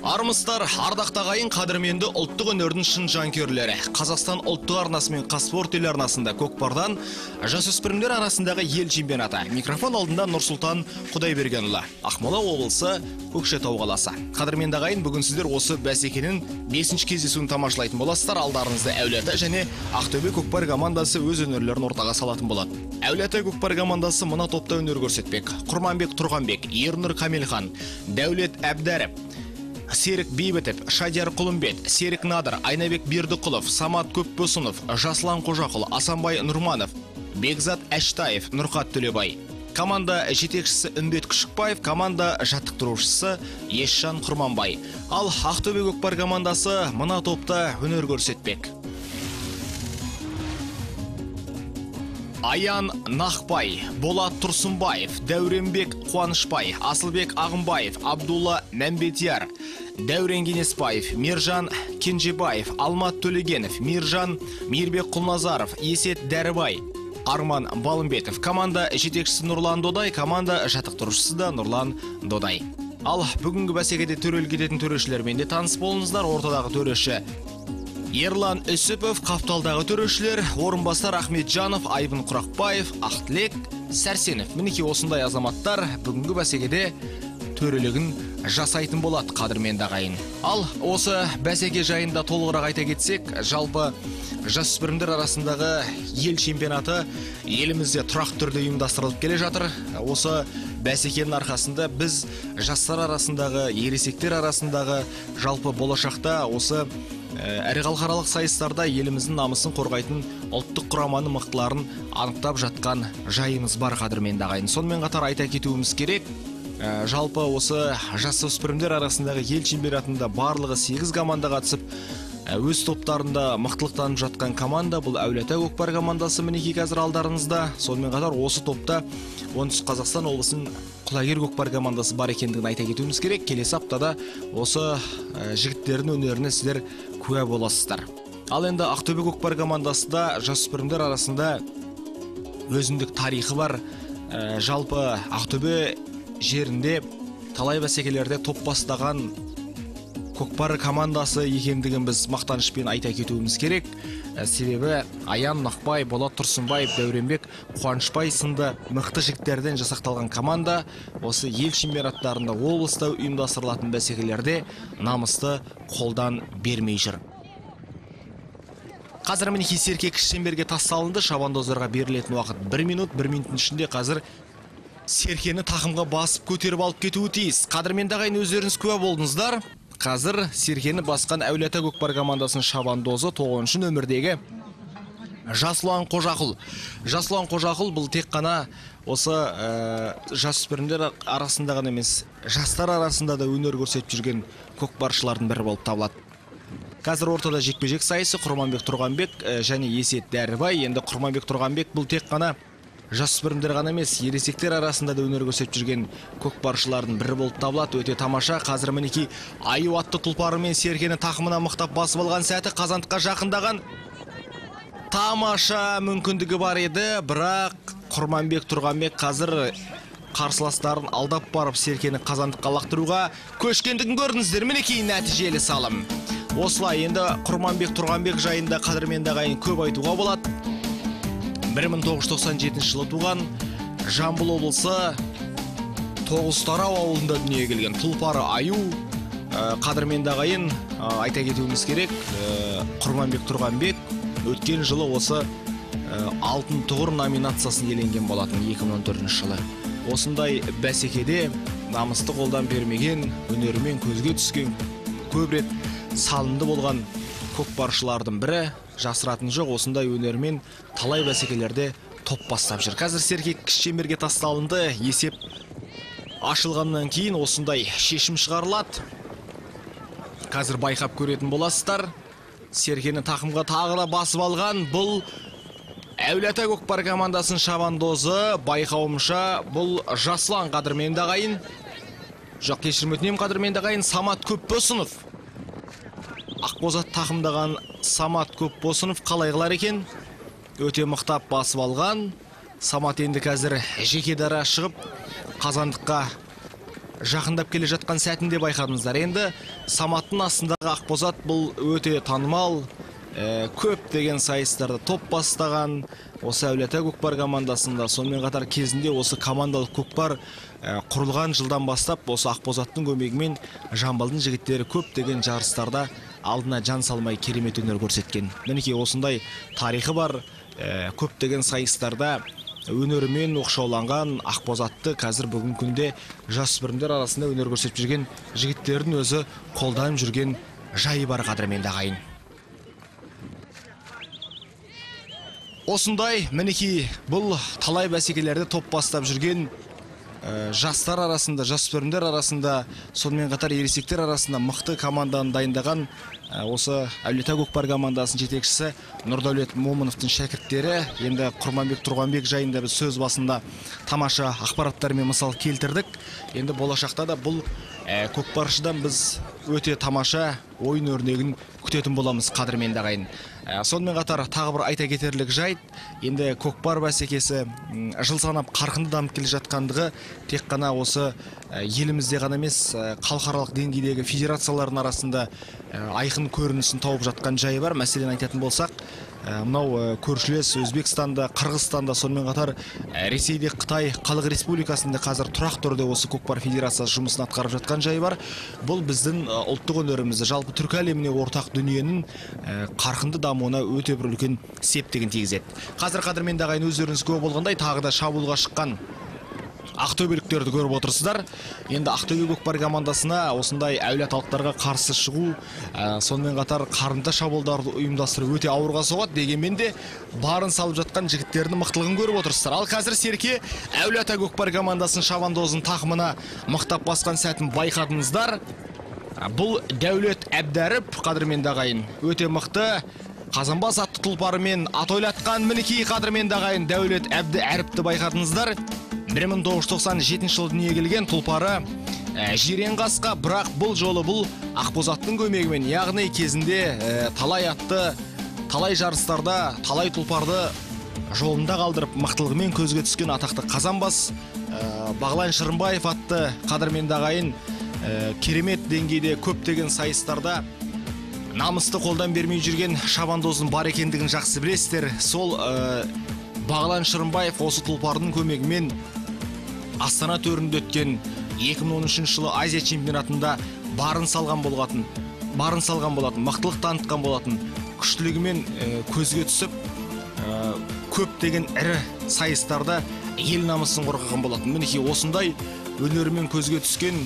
Армыстар, ардақта ағайын, қадірменді ұлттық өнердің шын жанкүйерлері. Қазақстан ұлттық арнасы мен Қазспорт телеарнасында көкпардан жасөспірімдер арасындағы ел чемпионаты. Микрофон алдында Нұрсұлтан Құдайбергенұлы, Ақмола облысы, Көкшетау қаласы. Қадірменді ағайын, бүгін сіздер осы бәсекенің 5-ші кездесуін тамашалайтын боласыздар. Алдарыңызда Әулиеата және Ақтөбе көкпар командасы өз өнерлерін ортаға салатын болады. Әулиеата көкпар командасы мына топта өнер көрсетпек. Құрманбек Тұрғанбек, Ернұр Камилхан, Дәулет Әбдәріп, Серік Бейбітов, Шадияр Құлымбет, Серік Надыр, Айнабек Бердіқұлов, Самат Көпбосынов, Жаслан Қожақұл, Асанбай Нұрманов, Бекзат Әштаев, Нұрқат Төлебай. Команда жетекшісі Үмбет Күшікбаев, команда жаттықтырушысы Есжан Құрманбай. Ал Ақтөбе көкпар командасы мына топта өнер көрсетпек. Аян Нақбай, Болат Тұрсынбаев, Дәуренбек Қуанышбай, Асылбек Ағымбаев, Абдулла Мәмбетияр, Дәурен Кенеспаев, Миржан Кенжебаев, Алмат Төлегенов, Мирбек Құлназаров, Есет Дәрібай, Арман Балымбетов. Команда жетекшісі Нұрлан Додай, команда жаттықтырушысы да Нұрлан Додай. Ал бүгінгі бәсекеде төрелік ететін төрешілермен де таныс болыңыздар. Ортадағы төреші Ерлан Үсіпов, қапталдағы төрешілер орынбасар Ахметжанов, Айбын Құрақбаев, Ақтілек Сәрсенов. Мінеки осындай азаматтар бүгінгі бәсекеде төрелігін жасайтын болады, қадірменді ағайын. Ал осы бәсеке жайында толығырақ айта кетсек, жалпы жасөспірімдер арасындағы ел чемпионаты елімізде тұрақты түрде ұйымдастырылып келе жатыр. Осы бәсекенің арқасында біз жастар арасындағы, ересектер арасындағы жалпы болашақта осы әрі халықаралық сайыстарда еліміздің намысын қорғайтын ұлттық құраманың мықтыларын анықтап жатқан жайымыз бар, қадірменді ағайын. Сонымен қатар айта кетуіміз керек, жалпы осы жасөспірімдер арасындағы ел чемпионатында барлығы 8 команда қатысып, өз топтарында мықтылық танып жатқан команда бұл Әулиеата көкпар командасы, мінеки қазір алдарыңызда. Сонымен қатар осы топта оңтүстік Қазақстан облысының Құлагер көкпар командасы бар екендігін айта кетуіміз керек. Келесі аптада осы жігіттердің өнеріне сіздер куә боласыздар. Ал енді Ақтөбе көкпар командасы да жасөспірімдер арасында өзіндік тарихы бар. Жалпы Ақтөбе жерінде талай бәсекелерде топ бастаған көкпар командасы екендігін біз мақтанышпен айта кетуіміз керек. Себебі Аян Нақбай, Болат Тұрсынбаев, Дәуренбек Қуанышбай сынды мықты жігіттерден жасақталған команда осы ел чемпионаттарында, облыста ұйымдастырылатын бәсекелерде намысты қолдан бермей жүр. Қазір мінеки серке кіші шеңберге тасталынды. Шабандоздарға берілетін уақыт 1 минут. 1 минуттың ішінде қазір серкені тақымға басып көтеріп алып кетуі тиіс. Қадірменді ағайын, өздеріңіз куә болдыңыздар. Қазір серкені басқан Әулиеата көкпар командасының шабандозы 9-шы нөмірдегі Жаслан Қожақұл. Жаслан Қожақұл бұл тек қана осы жасөспірімдер арасында ғана емес, жастар арасында да өнер көрсетіп жүрген көкпаршылардың бірі болып табылады. Қазір ортада жекпе-жек сайысы Құрманбек Тұрғанбек және Есет Дәрібай. Енді Құрманбек Тұрғанбек бұл тек қана жасөспірімдер ғана емес, ересектер арасында да өнер көрсетіп жүрген көкпаршылардың бірі болып табылады. Өте тамаша. Қазір мінеки аю атты тұлпарымен серкені тақымына мықтап басып алған сәті, қазандыққа жақындаған тамаша мүмкіндігі бар еді, бірақ Құрманбек Тұрғанбек қазір қарсыластарын алдап барып серкені қазандыққа лақтыруға көшкендігін көрдіңіздер. Мінеки нәтижелі салым. Осылай, енді Құрманбек Тұрғанбек жайында қадірменді ағайын көп айтуға болады. 1997 жылы туған, Жамбыл облысы Тоғызтарау ауылында дүниеге келген тұлпары аю. Қадірменді ағайын, айта кетуіміз керек, Құрманбек Тұрғанбек өткен жылы осы алтын тұғыр номинациясын иеленген болатын 2014 жылы. Осындай бәсекеде намысты қолдан бермеген, өнерімен көзге түскен, көп рет салынды болған көкпаршылардың бірі. Жасыратын жоқ, осындай өнермен талай бәсекелерде топ бастап жүр. Қазір серке кіші шеңберге тасталынды. Есеп ашылғаннан кейін осындай шешім шығарылады. Қазір байқап көретін боласыздар. Серкені тақымға тағы да басып алған бұл Әулиеата көкпар командасының шабандозы. Байқауымша бұл Жаслан, қадірменді ағайын. Жоқ, кешірім өтінемін, қадірменді ағайын, Самат Көпбосынов. Ақбозат тақымдаған Самат Көпбосынов қалай қылар екен? Өте мықтап басып алған. Самат енді қазір жеке дара шығып, қазандыққа жақындап келе жатқан сәтінде байқадыңыздар. Енді Саматтың астындағы Ақбозат бұл өте танымал, көп деген сайыстарды топ бастаған осы Әулие-Ата көкпар командасында. Сонымен қатар кезінде осы командалық көкпар құрылған жылдан бастап осы Ақбозаттың көмегімен Жамбылдың жігіттері көп деген жарыстарда алдына жан салмай керемет өнер көрсеткен. Мінекей осындай тарихы бар көптеген сайыстарда өнерімен оқшауланған Ақбозатты қазір бүгінгі күнде жасөспірімдер арасында өнер көрсетіп жүрген жігіттердің өзі қолданып жүрген жайы бар, қадірменді ағайын. Осындай мінекей бұл талай бәсекелерде топ бастап жүрген жастар арасында, жасөспірімдер арасында, сонымен қатар ересектер арасында мықты команданы дайындаған осы Әулие-Ата көкпар командасының жетекшісі Нұрдәулет Момыновтың шәкірттері. Енді Құрманбек Тұрғанбек жайында біз сөз басында тамаша ақпараттармен мысал келтірдік. Енді болашақта да бұл көкпаршыдан біз өте тамаша ойын өрнегін күтетін боламыз, қадірменді ағайын. Сонымен қатар тағы бір айта кетерлік жайт, енді көкпар бәсекесі жыл санап қарқынды дамып келе жатқандығы тек қана осы елімізде ғана емес, халықаралық деңгейдегі федерациялардың арасында айқын көрінісін тауып жатқан жайы бар. Мәселен айтатын болсақ, мынау көршілес Өзбекстанда, Қырғызстанда, сонымен қатар Ресейде, Қытай Халық Республикасында қазір тұрақ түрде осы көкпар федерациясы жұмысын атқарып жатқан жайы бар. Бұл біздің ұлттық өнерімізді, жалпы түркі әлеміне ортақ дүниенің қарқынды дамуына өте бір үлкен септігін тигізеді. Қазір, қадірменді ағайын, өздеріңіз көп болғандай тағы да шабуылға шыққан ақтөбеліктерді көріп отырсыздар. Енді Ақтөбе көкпар командасына осындай әулиеталықтарға қарсы шығу, сонымен қатар қарымта шабуылдарды ұйымдастыру өте ауырға соғады. Дегенмен де барын салып жатқан жігіттердің мықтылығын көріп отырсыздар. Ал қазір Серке Әулие-Ата көкпар командасының шабандозын тақымына мықтап басқан сәтін байқадыңыздар. Бұл Дәулет Әбдәріп, қадірменді ағайын, өте мықты. Қазанбас атты тұлпарымен ат ойлатқан мінекей, қадірменді ағайын, Дәулет Әбдәріпті байқадыңыздар. 1997 жылы дүниеге келген, тұлпары жирен қасқа, бірақ бұл жолы бұл Ақбозаттың көмегімен, яғни кезінде талай атты, талай жарыстарда талай тұлпарды жолында қалдырып мықтылығымен көзге түскен атақты Қазанбас Бағлан Шырынбаев атты, қадірменді ағайын, керемет деңгейде көптеген сайыстарда намысты қолдан бермей жүрген шабандоздың бар екендігін жақсы білесіздер. Сол Бағлан Шырынбаев осы тұлпардың көмегімен Астана төрінде өткен 2013 жылы Азия чемпионатында барын салған болатын, мықтылық танытқан болатын, күштілігімен көзге түсіп, көптеген ірі сайыстарда ел намысын қорғаған болатын. Мінекей осындай өнерімен көзге түскен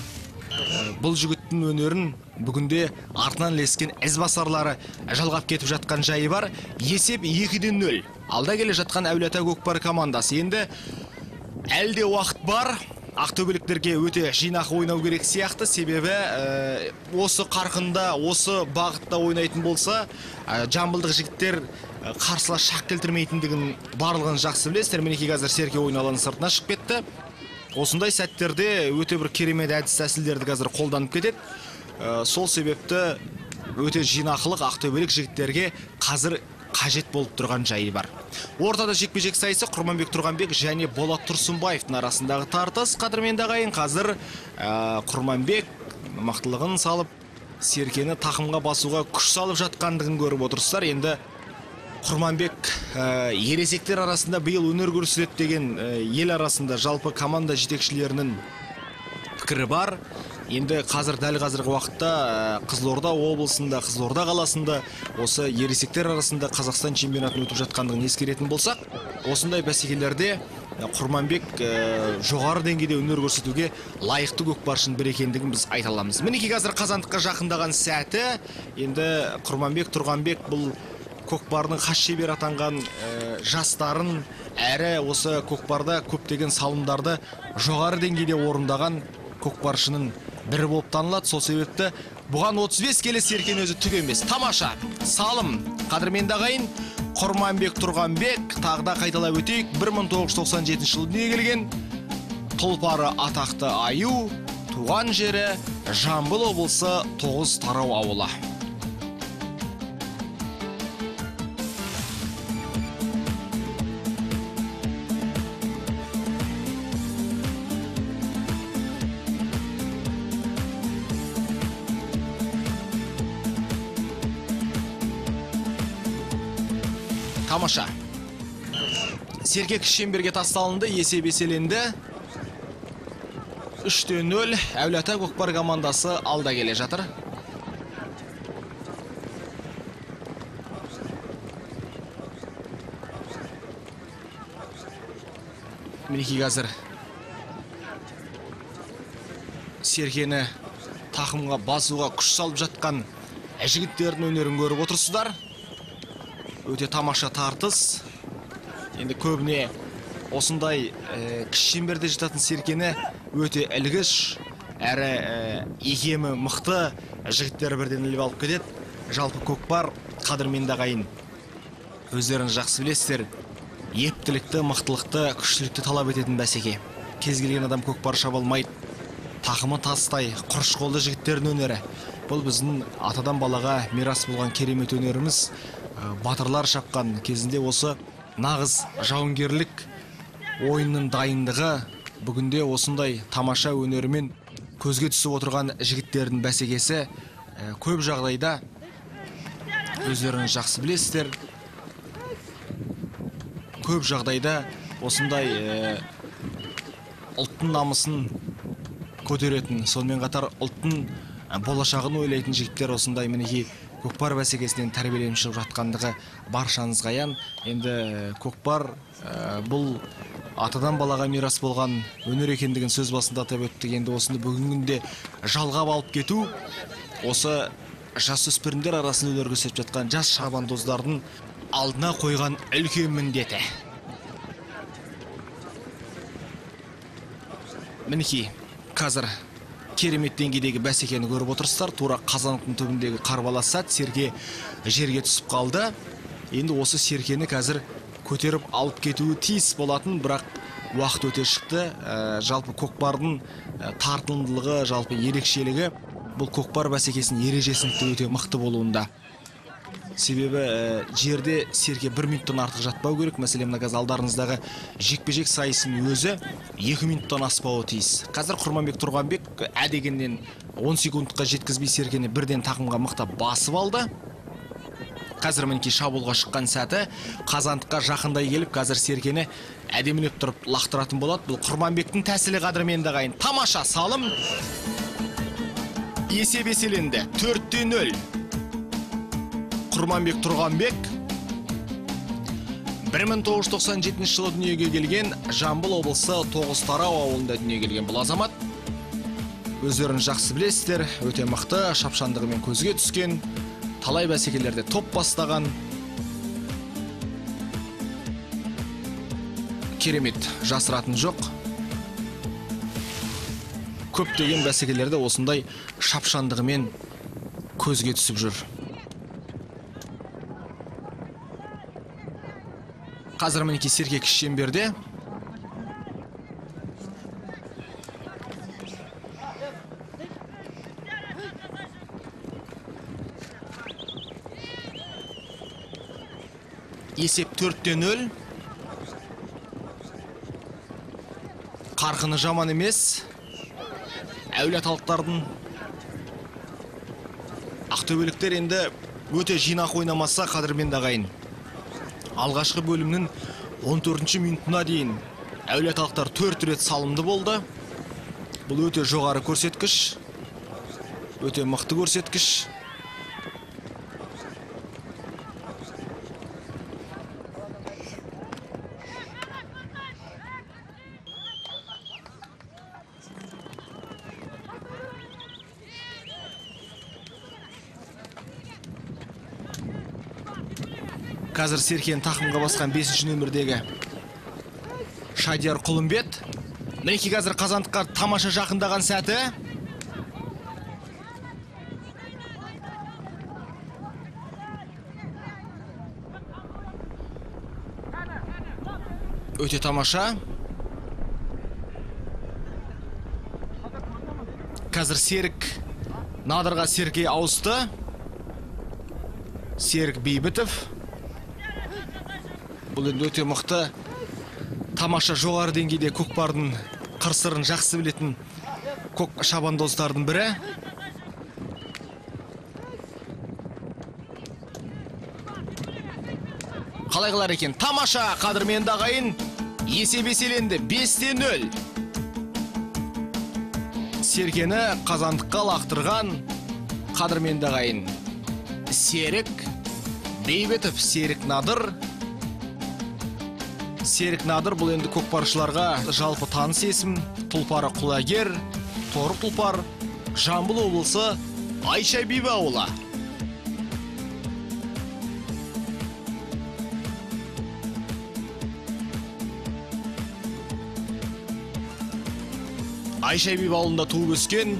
бұл жігіттің өнерін бүгінде артынан ілескен ізбасарлары жалғап кетіп жатқан жайы бар. Есеп 2-0. Алда келе жатқан Әулие-Ата көкпар командасы. Енді әлде уақыт бар. Ақтөбеліктерге өте жинақы ойнау керек сияқты, себебі осы қарқында, осы бағытта ойнайтын болса, жамбылдық жігіттер қарсылас шақ келтірмейтіндігін барлығын жақсы білесіздер. Мінекей қазір Серке ойын алаңының сыртына шығып кетті. Осындай сәттерде өте бір керемет әдіс тәсілдерді қазір қолданып кетеді. Сол себепті өте жинақылық ақтөбелік жігіттерге қазір қажет болып тұрған жайы бар. Ортада жекпе-жек сайысы Құрманбек Тұрғанбек және Болат Тұрсынбаевтың арасындағы тартыс, қадірменді ағайын. Қазір Құрманбек мықтылығын салып, Серкені тақымға басуға күш салып жатқандығын көріп отырсыздар. Енді Құрманбек ересектер арасында биыл өнер көрсетеді деген ел арасында жалпы команда жетекшілерінің пікірі бар. Енді дәл қазіргі уақытта Қызылорда облысында, Қызылорда қаласында осы ересектер арасында Қазақстан чемпионатын өтіп жатқандығын ескеретін болсақ, осындай бәсекелерде Құрманбек жоғары деңгейде өнер көрсетуге лайықты көкпаршының бір екендігін біз айта аламыз. Мінекей қазір қазандыққа жақындаған сәті, енді Құрманбек Тұрғанбек бұл көкпардың хас шебері атанған жастарын, әрі осы көкпарда көптеген салымдарды жоғары деңгейде орындаған көкпаршының бірі болып танылады. Сол себепті бұған 35 келі Серкен өзі түк емес. Тамаша салым, қадірменді ағайын, Құрманбек Тұрғанбек, тағда қайталап өтейік, 1997 жылы дүниеге келген, тұлпары атақты Аю, туған жері Жамбыл облысы Тоғыз Тарау ауылы. Тамаша. Серке Кішемберге тасталынды, есеп еселенді. 3-0. Әулиеата Көкпар командасы алда келе жатыр. Мінеки қазір Серкені тақымға басуға күш салып жатқан жігіттердің өнерін көріп отырсыздар. Өте тамаша тартыс. Енді көбіне осындай Кішемберде жататын Серкені өте ілгіш, әрі икемі мықты жігіттер бірден іліп алып кетеді. Жалпы көкпар қадірменді ағайын. Өздерін жақсы білесіздер. Ептілікті, мықтылықты, күштілікті талап ететін бәсеке. Кез келген адам көкпар шаба алмайды. Тақымы тастай, құрыш қолды жігіттердің өнері. Бұл біздің атадан балаға мирас болған керемет өнеріміз. Батырлар шапқан кезінде осы нағыз жауынгерлік ойынның дайындығы бүгінде осындай тамаша өнерімен көзге түсіп отырған жігіттердің бәсекесі көп жағдайда өздеріңіз жақсы білесіздер. Көп жағдайда осындай ұлттың намысын көтеретін, сонымен қатар ұлттың болашағын ойлайтын жігіттер осындай мінеки көкпар бәсекесінен тәрбиеленіп шығып жатқандығы баршаңызға аян. Енді көкпар бұл атадан балаға мирас болған өнер екендігін сөз басында атап өттік. Енді осыны бүгінгі жалғап алып кету, осы жасөспірімдер арасында өнер көрсетіп жатқан жас шабандоздардың алдына қойған үлкен міндеті. Мінеки, қазір керемет деңгейдегі бәсекені көріп отырсыздар. Тура қазанықтың түбіндегі қарбалас сәт Серке жерге түсіп қалды. Енді осы Серкені қазір көтеріп алып кетуі тиіс болатын, бірақ уақыт өте шықты. Жалпы көкпардың тартымдылығы, жалпы ерекшелігі бұл көкпар бәсекесінің ережесінің өте мықты болуында. Себебі жерде Серке 1 минуттан артық жатпау керек. Мәселен, мына қазір алдарыңыздағы жекпе-жек сайысының өзі 2 минуттан аспауы тиіс. Қазір Құрманбек Тұрғанбек әдегеннен 10 секундқа жеткізбей Серкені бірден тақымға мықтап басып алды. Қазір мінеки шабуылға шыққан сәті қазандыққа жақындай келіп, қазір Серкені әдемілеп тұрып лақтыратын болады. Бұл Құрманбектің тәсілі қадірменді ағайын. Тамаша салым. Есеп еселенді. 4-0. Құрманбек Тұрғанбек 1997 жылы дүниеге келген, Жамбыл облысы Тоғызтарау ауылында дүниеге келген бұл азамат. Өздерін жақсы білесіздер, өте мықты, шапшандығымен көзге түскен, талай бәсекелерде топ бастаған. Керемет, жасыратын жоқ. Көптеген бәсекелерде осындай шапшандығымен көзге түсіп жүр. Қазір мінеки Серке Кішемберде. Есеп 4-0. Қарқыны жаман емес. Әулиеталықтардың ақтөбеліктер енді өте жинақ ойнамаса қадірменді ағайын. Алғашқы бөлімнің 14-ші минутына дейін әулиеталықтар 4 рет салымды болды. Бұл өте жоғары көрсеткіш, өте мықты көрсеткіш. Қазір Серкені тақымға басқан 5-ші нөмірдегі Шайдияр Құлымбет. Мінеки қазір қазандыққа тамаша жақындаған сәті. Өте тамаша. Қазір Серік Надырға Серке ауысты. Серік Бейбітов. Бұл енді өте мықты, тамаша жоғары деңгейде көкпардың қыр-сырын жақсы білетін көк шабандоздардың бірі. Қалай қылар екен? Тамаша, қадірменді ағайын. Есеп еселенді 5-0. Серкені қазандыққа лақтырған қадірменді ағайын. Серік Бейбетов, Серік Надыр. Серік Надыр бұл енді көкпаршыларға жалпы таныс есім. Тұлпары Құлагер, Торы тұлпар, Жамбыл облысы Айша Биби ауылы. Айша Биби ауылында туып өскен.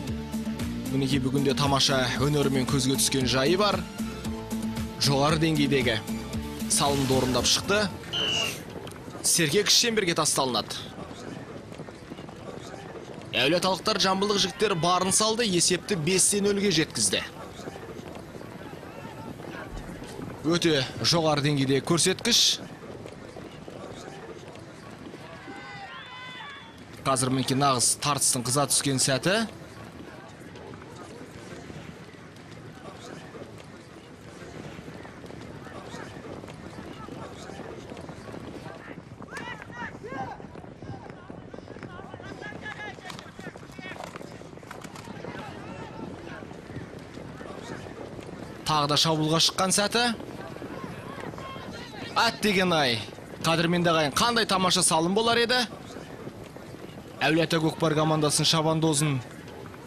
Мінекей бүгінде тамаша өнерімен көзге түскен жайы бар. Жоғары деңгейдегі салымды орындап шықты. Сергек шеңберге тасталынады. Әулиеталықтар жамбылдық жігіттер барын салды, есепті 5-0-ге жеткізді. Өте жоғары деңгейде көрсеткіш. Қазір мінекей нағыз тартыстың қыза түскен сәті. Тағы да шабуылға шыққан сәті. Ат деген ай. Қадірменді ағайын, қандай тамаша салым болар еді? Әулиеата көкпар командасын шабандозын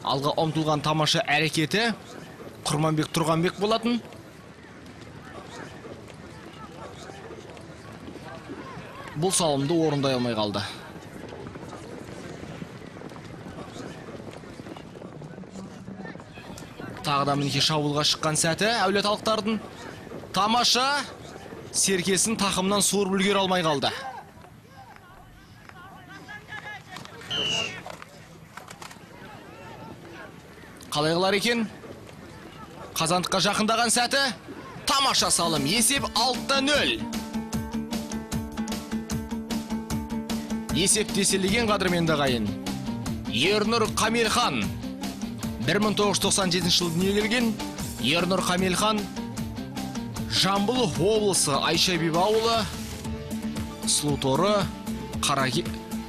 алға ұмтылған тамаша әрекеті Құрманбек Тұрғанбек болатын. Бұл салымды орындай алмай қалды. Тағы да мінекей шабуылға шыққан сәті әулиеталықтардың. Тамаша серкесін тақымнан суырып үлгере алмай қалды. Қалай қылар екен? Қазандыққа жақындаған сәті. Тамаша салым, есеп 6-0. Есеп теселеген қадірменді ағайын. Ернұр Қамелхан 1997 жылы дүниеге келген. Ернұр Қамелхан Жамбыл облысы Айша Биби ауылы. Сұлу торы,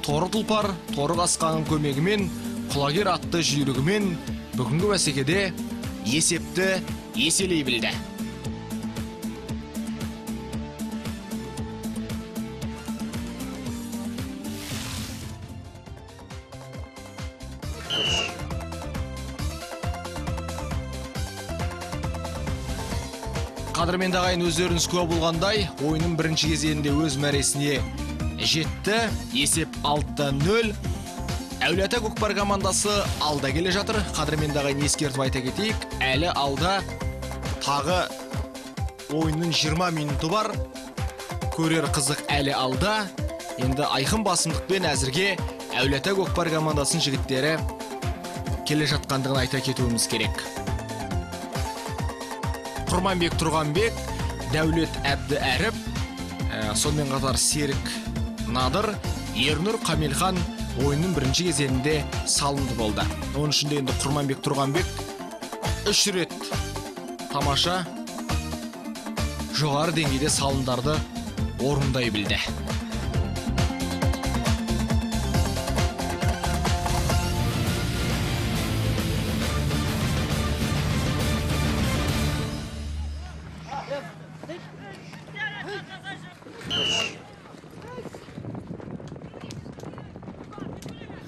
Торы тұлпар, Торы қасқаның көмегімен, Құлагер атты жүйрігімен бүгінгі бәсекеде есепті еселей білді. Қадірменді ағайын, өздеріңіз куә болғандай, ойынның бірінші кезеңінде өз мәресіне жетті. Есеп 6-0. Әулиеата көкпар командасы алда келе жатыр. Қадірменді ағайын, ескертіп айта кетейік, әлі алда тағы ойынның 20 минуты бар. Көрер қызық әлі алда. Енді айқын басымдықпен әзірге Әулиеата көкпар командасының жігіттері келе жатқандығын айта кетуіміз керек. Құрманбек Тұрғанбек, Дәулет Әбді Әріп, сонымен қатар Серік Надыр, Ернұр Қамелхан ойынның бірінші кезеңінде салымды болды. Оның ішінде енді Құрманбек Тұрғанбек 3 рет тамаша жоғары деңгейде салымдарды орындай білді.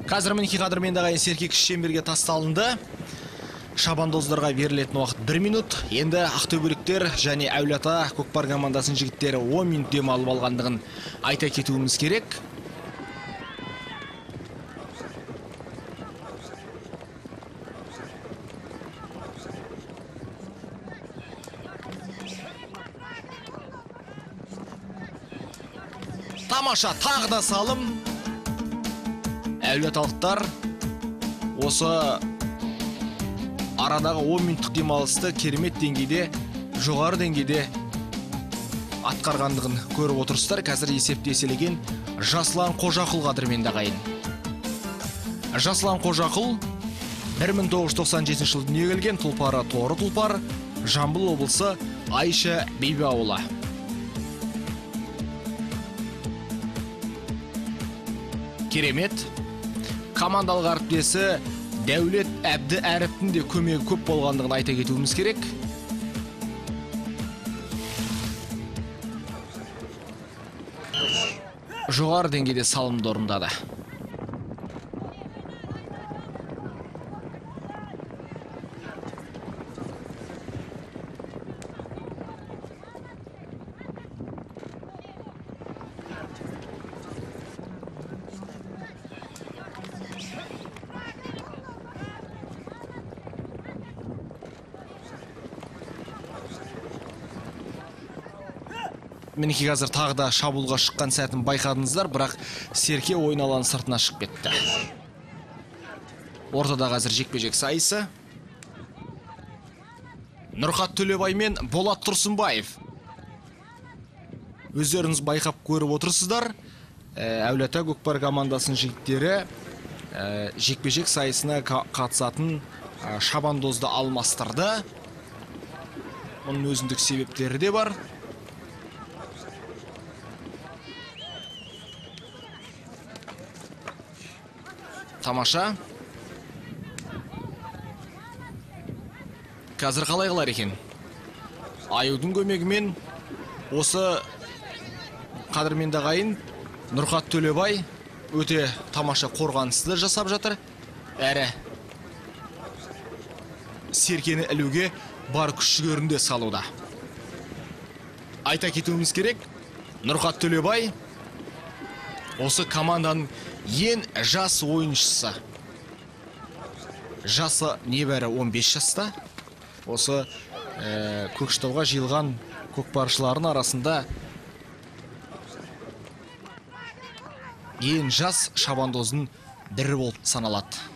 Қазір мінекей қадірменді ағайын, серкек шеңберге тасталынды. Шабандоздарға берілетін уақыт 1 минут. Енді ақтөбеліктер және Әулиеата көкпар командасының жігіттері 10 минут дем алып алғандығын айта кетуіміз керек. Тамаша, тағы да салым. Әулиеталықтар осы арадағы 10 минуттық демалысты керемет деңгейде, жоғары деңгейде атқарғандығын көріп отырсыздар. Қазір есепті еселеген Жаслан Қожақұл қадірменді ағайын. Жаслан Қожақұл 1997 жылы дүниеге келген, тұлпары Торы тұлпар, Жамбыл облысы Айша Биби ауылы. Керемет. Командалық әріптесі Дәулет Әбді әріптің де көмегі көп болғандығын айта кетуіміз керек. Жоғары деңгейде салымды орындады. Мінеки қазір тағы да шабуылға шыққан сәтін байқадыңыздар, бірақ Серке ойын алаң сыртына шығып кетті. Ортада қазір жекпе-жек сайысы. Нұрхат Төлебай мен Болат Тұрсынбаев. Өздеріңіз байқап көріп отырсыздар. Әулиеата көкпар командасының жігіттері жекпе-жек сайысына қатысатын шабандозды алмастырды. Оның өзіндік себептері де бар. Тамаша. Қазір қалай қылар екен? Аюдың көмегімен осы қадірменді ағайын Нұрхат Төлебай өте тамаша қорғанысты жасап жатыр. Әрі Серкені ілуге бар күш-жігерін де салуда. Айта кетуіміз керек, Нұрхат Төлебай осы команданың ең жас ойыншысы. Жасы небәрі 15 жаста. Осы Көкшетауға жиылған көкпаршылардың арасында ең жас шабандоздың бірі болып саналады.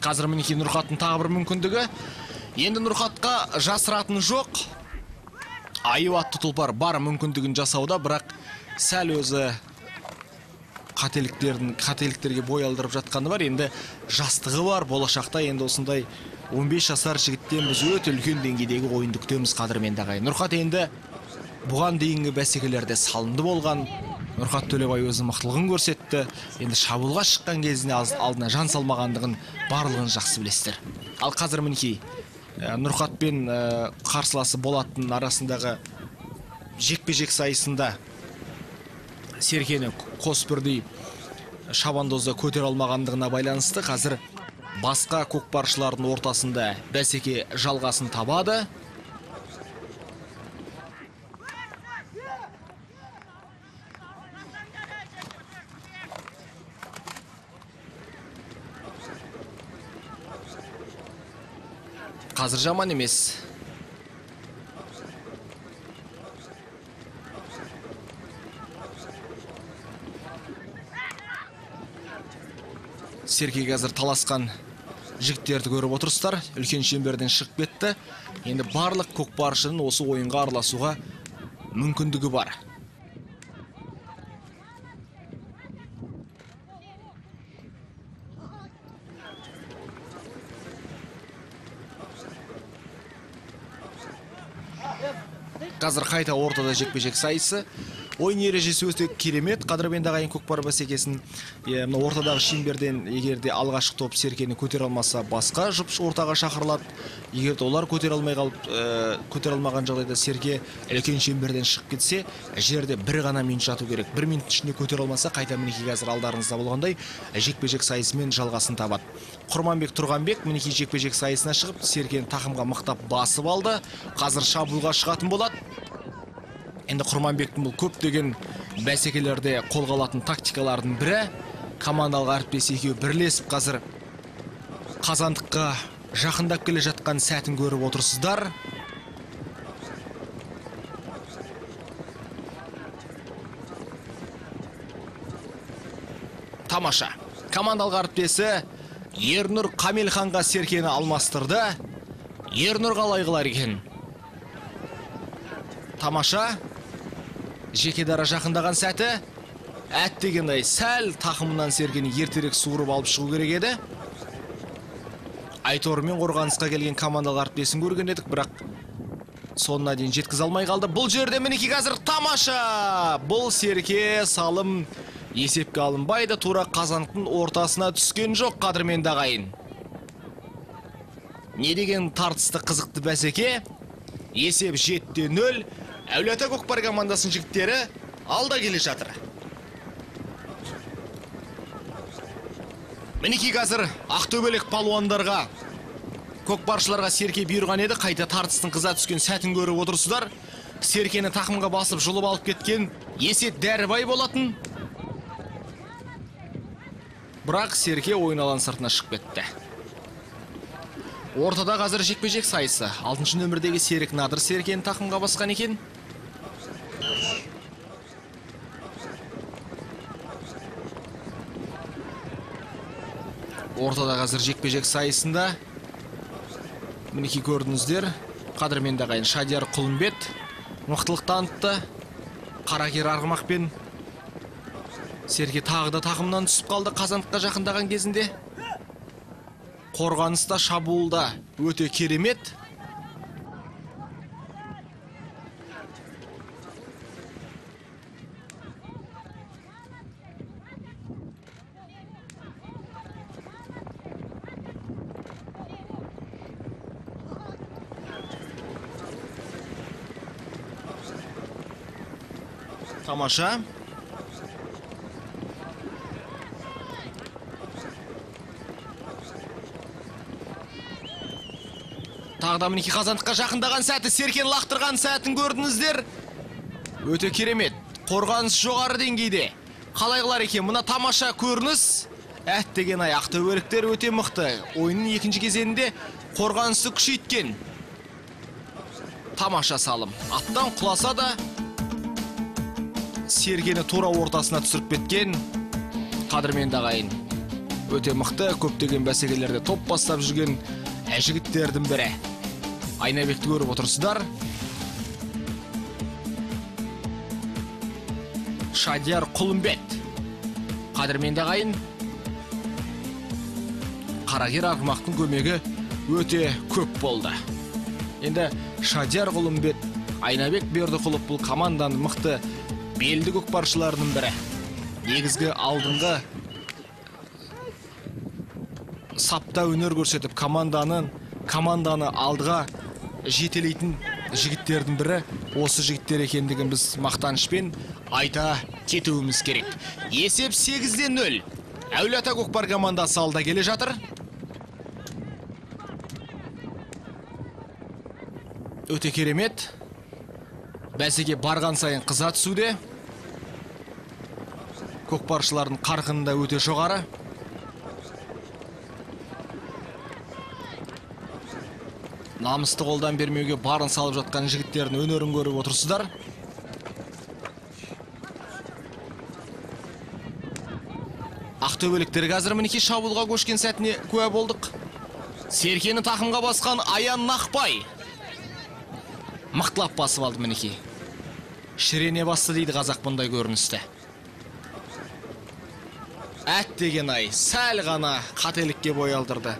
Қазір мінеки Нұрхаттың тағы бір мүмкіндігі. Енді Нұрхатқа жасыратын жоқ. Аю атты тұлпар бар мүмкіндігін жасауда, бірақ сәл өзі қателіктерге бой алдырып жатқаны бар. Енді жастығы бар, болашақта енді осындай 15 жасар жігіттен біз өте үлкен деңгейдегі ойынды күтеміз қадірменді ағайын. Нұрхат енді бұған дейінгі бәсекелерде салынды болған. Нұрхат Төлебай өзі мықтылығын көрсетті. Енді шабуылға шыққан кезіне алдына жан салмағандығын барлығын жақсы білесіздер. Ал қазір мінеки Нұрхат пен қарсыласы Болаттың арасындағы жекпе-жек сайысында Серкені қос бірдей шабандозда көтер алмағандығына байланысты қазір басқа көкпаршылардың ортасында бәсеке жалғасын табады. Қазір жаман емес. Серке қазір таласқан жігіттерді көріп отырсыздар. Үлкен шеңберден шығып кетті. Енді барлық көкпаршының осы ойынға араласуға мүмкіндігі бар. Қазір қайта ортада жекпе-жек сайысы. Ойын ережесі өте керемет. Қадірменді ағайын көкпар бәсекесін ортадағы шеңберден егерде алғашқы топ Серкені көтере алмаса, басқа жұп ортаға шақырылады. Егерде олар көтере алмаған жағдайда Серке үлкен шеңберден шығып кетсе, жерде бір ғана минут жату керек. Бір минут ішінде көтере алмаса, қайта мінеки қазір алдарыңызда болғандай жекпе-жек сайысымен жалғасын табады. Құрманбек Тұрғанбек мінеки жекпе-жек сайысына шығып, Серкені тақымға мықтап басып алды. Қазір шабуылға шығатын болады. Енді Құрманбектің бұл көптеген бәсекелерде қолға алатын тактикалардың бірі. Командалық әріптес екеуі бірлесіп қазір қазандыққа жақындап келе жатқан сәтін көріп отырсыздар. Тамаша. Командалық әріптесі Ернұр Қамелханға Серкені алмастырды. Ернұр қалай қылар екен? Тамаша. Жеке дара жақындаған сәті. Әттегендай сәл тақымынан Сергені ертерек суырып алып шығу керек еді. Айтормен қорғанысқа келген командалар әріптесін көрген едік, бірақ соңына дейін жеткізе алмай қалды. Бұл жерде мінекей қазір тамаша. Бұл Серке салым есепке алынбайды, тура қазандықтың ортасына түскен жоқ, қадірменді ағайын. Не деген тартысты қызықты бәсеке. Есеп 7-0. Әулиеата көкпар командасының жігіттері алда келе жатыр. Мінекей қазір ақтөбелік палуандарға, көкпаршыларға Серке бұйырған еді, қайта тартыстың қыза түскен сәтін көріп отырсыздар. Серкені тақымға басып жұлып алып кеткен Есет Дәрібай болатын. Бірақ Серке ойын алаң сыртына шығып кетті. Ортада қазір жекпе-жек сайысы. 6-шы нөмірдегі Серік Надыр Серкені тақымға басқан екен. Ортада қазір жекпе-жек сайысында мінекей көрдіңіздер. Қадірменді ағайын Шадияр Құлымбет мықтылық танытты. Қаракер Арғымақпен Серке тағы да тақымнан түсіп қалды қазандыққа жақындаған кезінде. Қорғаныста, шабуылда өте керемет. Тамаша. Тағда мінеки қазандыққа жақындаған сәті, Серкені лақтырған сәтін көрдіңіздер. Өте керемет. Қорғаныс жоғары деңгейде. Қалай қылар екен? Мұна тамаша көрініс. Әттеген ай, ақтөбеліктер өте мықты. Ойынның екінші кезеңінде қорғанысы күшейткен. Тамаша салым. Аттан құласа да Сергені тура ортасына түсіріп кеткен. Қадірменді ағайын өте мықты, көптеген бәсекелерде топ бастап жүрген жігіттердің бірі. Айнабекті көріп отырсыздар. Шадияр Құлымбет. Қадірменді ағайын Қаракер Арғымақтың көмегі өте көп болды. Енді Шадияр Құлымбет, Айнабек Бердіқұлов бұл команданың мықты белді көкпаршыларының бірі. Негізгі алдыңғы сапта өнер көрсетіп, команданы алдыға жетелейтін жігіттердің бірі осы жігіттер екендігін біз мақтанышпен айта кетуіміз керек. Есеп 8-0. Әулиеата көкпар командасы алда келе жатыр. Өте керемет. Бәсеке барған сайын қыза түсуде. Көкпаршылардың қарқынында өте жоғары. Намысты қолдан бермеуге барын салып жатқан жігіттердің өнерін көріп отырсыздар. Ақтөбеліктер қазір мінекей шабуылға көшкен сәтіне куә болдық. Серкені тақымға басқан Аян Нақбай мықтылап басып алды мінекей. Шірене басты дейді қазақ бұндай көріністі. Әттеген ай, сәл ғана қателікке бой алдырды.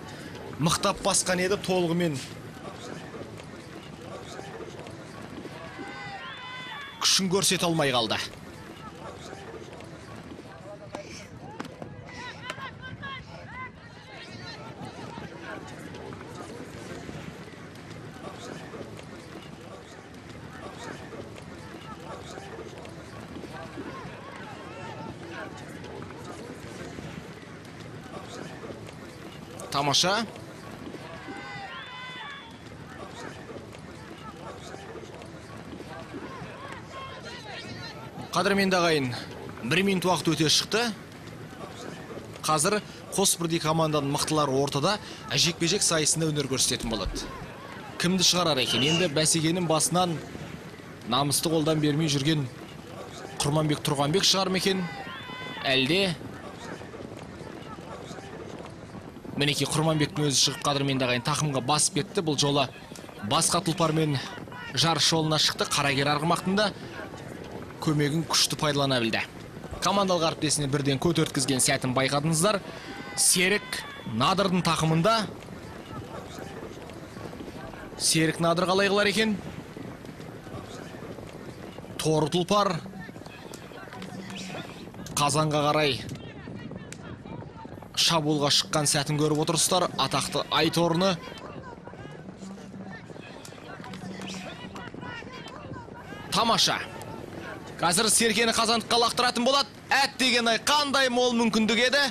Мықтап басқан еді, толығымен күшін көрсете алмай қалды. Тамаша. Қадірменді ағайын, 1 минут уақыт өте шықты. Қазір қос бірдей команданың мықтылары ортада жекпе-жек сайысында өнер көрсететін болады. Кімді шығарар екен? Енді бәсекенің басынан намысты қолдан бермей жүрген Құрманбек Тұрғанбек шығар ма екен? Әлде Мінекей Құрманбектің өзі шығып қадірменді ағайын тақымға басып кетті. Бұл жолы басқа тұлпармен жарыс жолына шықты. Қарагер арғымақтың да көмегін күшті пайдалана білді. Командалық әріптесіне бірден көтерткізген сәтін байқадыңыздар. Серік Надырдың тақымында. Серік Надыр қалай қылар екен? Торы тұлпар Қазанға қарай шабуылға шыққан сәтін көріп отырсыздар. Атақты Айторны тамаша. Қазір Серкені Қазандыққа лақтыратын болады. Әттеген ай, қандай мол мүмкіндік еді.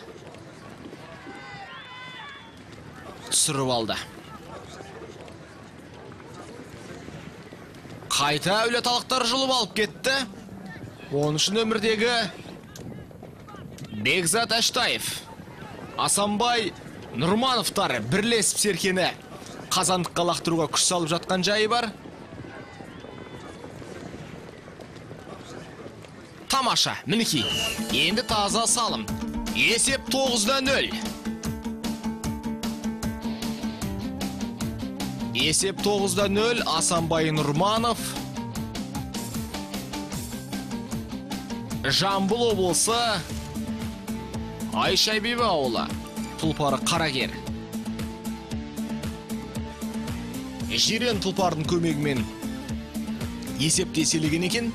Түсіріп алды. Қайта әулеталықтар жұлып алып кетті. 13 нөмірдегі Бекзат Әштаев, Асанбай Нұрмановтар бірлесіп Серкені Қазандыққа лақтыруға күш салып жатқан жайы бар. Тамаша, мінекей, енді таза салым. Есеп 9-0. Есеп 9-0. Асанбай Нұрманов. Жамбыл облысы Айшайбебі ауылы. Тұлпары Қарагер. Жирен тұлпардың көмегімен есепте еселеген екен.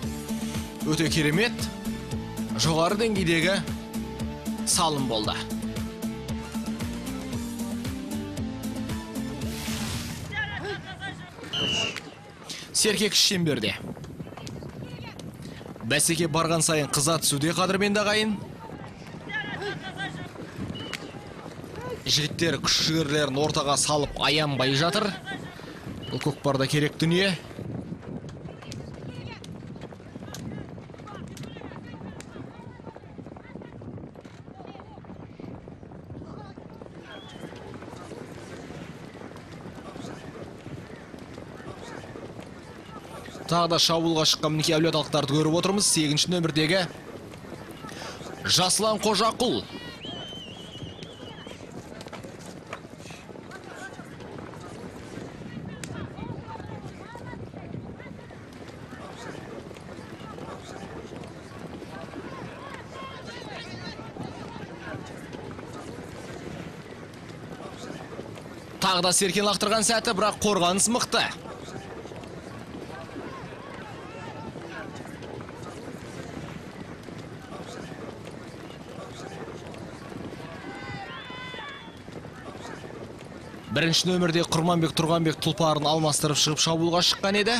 Өте керемет, жоғары деңгейдегі салым болды. Серкек шеңберде. Бәсеке барған сайын қыза түсуде қадірменді ағайын. Жігіттер күш жігерлерін ортаға салып аянбай жатыр. Бұл көкпарда керек дүние. Тағы да шабуылға шыққан мінекей әулеталықтарды көріп отырмыз. 8-ші нөмірдегі Жаслан Қожақұл. Тағы да Серкен лақтырған сәті, бірақ қорғаныс мықты. Бірінші нөмірде Құрманбек Тұрғанбек тұлпарын алмастырып шығып шабуылға шыққан еді.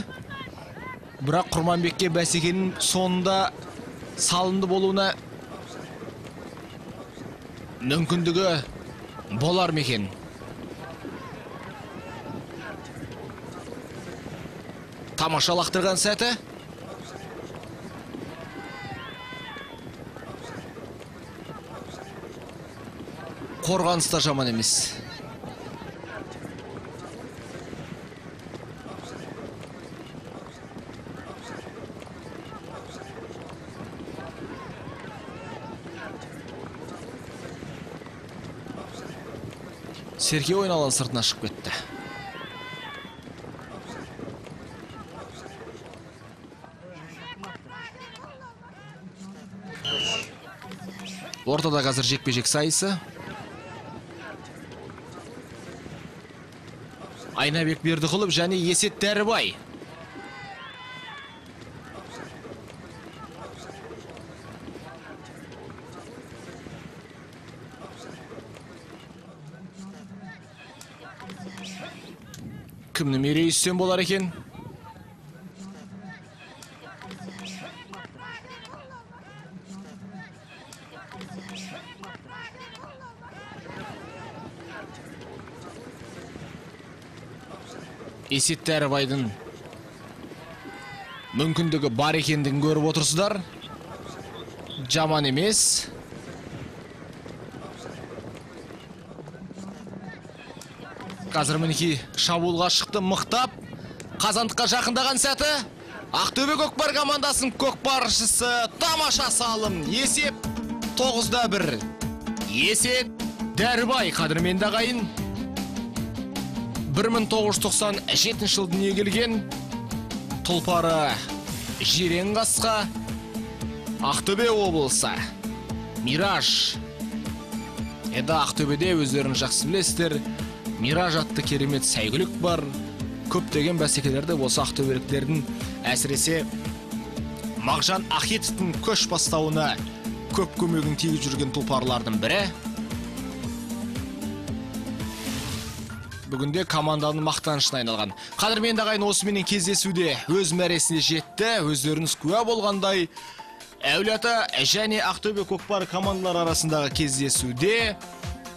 Бірақ Құрманбекке бәсекенің соңында салынды болуына мүмкіндігі болар мекен. Тамаша лақтырған сәті. Қорғаныста жаман емес. Серке ойын алан сыртына шығып кетті. Ортада қазір жекпе-жек сайысы. Айнабек Бердіқұлов және Есет Дәрібай. Кімнің мерейі үстем болар екен? Есет Дәрібайдың мүмкіндігі бар екендігін көріп отырсыздар. Жаман емес. Қазір мінекей шабуылға шықты, мықтап. Қазандыққа жақындаған сәті. Ақтөбе көкпар командасының көкпаршысы тамаша салым. Есеп 9-1. Есет Дәрбай, қадірменді ағайын, 1997 жылы дүниеге келген, тұлпары Жирен Қасқа, Ақтөбе облысы, Мираж. Енді Ақтөбеде өздерін жақсы білесіздер, Мираж атты керемет сәйгүлік бар. Көптеген бәсекелерді осы ақтөбеліктердің, әсіресе Мағжан Ахетовтың көш бастауына көп көмегін тигізіп жүрген тұлпарлардың бірі. Бүгінде команданың мақтанышына айналған. Қадірменді ағайын, осыменен кездесуде өз мәресіне жетті. Өздеріңіз куә болғандай, Әулиеата және Ақтөбе көкпар командалар арасындағы кездесуде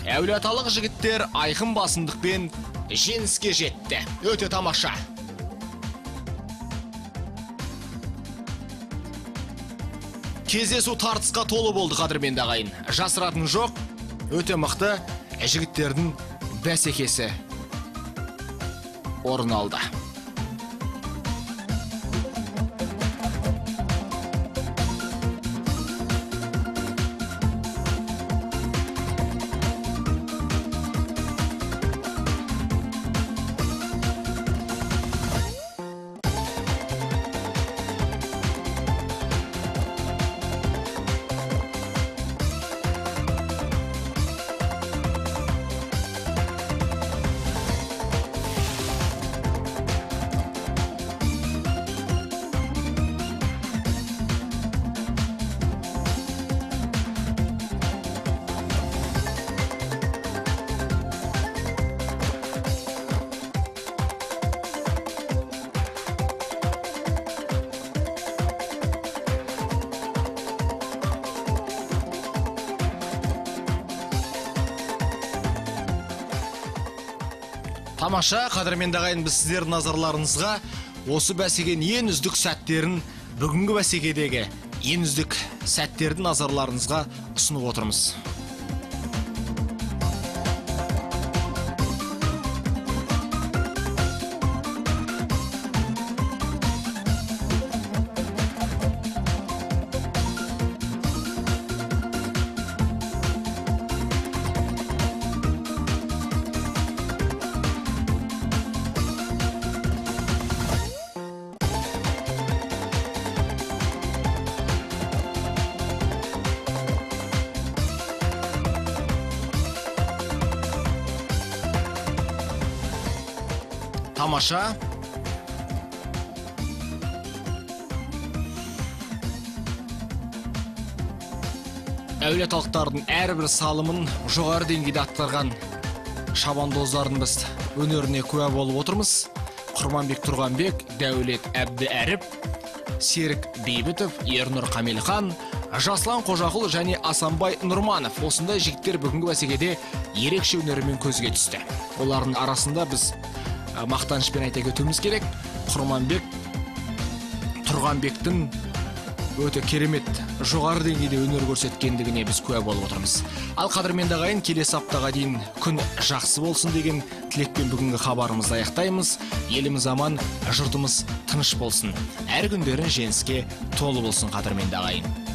әулиеаталық жігіттер айқын басымдықпен жеңіске жетті. Өте тамаша. Кездесу тартысқа толы болды, қадірменді ағайын. Жасыратын жоқ, өте мықты жігіттердің бәсекесі орын алды. Тамаша, қадірменді ағайын, біз сіздердің назарларыңызға осы бәсекенің ең үздік сәттерін, бүгінгі бәсекедегі ең үздік сәттердің назарларыңызға ұсынып отырмыз. Тамаша. Әулиеталықтардың әрбір салымын жоғары деңгейде атқарған шабандоздардың біз өнеріне куә болып отырмыз. Құрманбек Тұрғанбек, Дәулет Әбді Әріп, Серік Бейбітов, Ернұр Қамелхан, Жаслан Қожақұл және Асанбай Нұрманов. Осындай жігіттер бүгінгі бәсекеде ерекше өнерімен көзге түсті. Олардың арасында біз мақтанышпен айта кетуіміз керек. Құрманбек Тұрғанбектің өте керемет жоғары деңгейде өнер көрсеткендігіне біз куә болып отырмыз. Ал қадірменді ағайын, келесі аптаға дейін күн жақсы болсын деген тілекпен бүгінгі хабарымызды аяқтаймыз. Еліміз аман, жұртымыз тыныш болсын. Әр күндерін жеңіске толы болсын, қадірменді ағайын.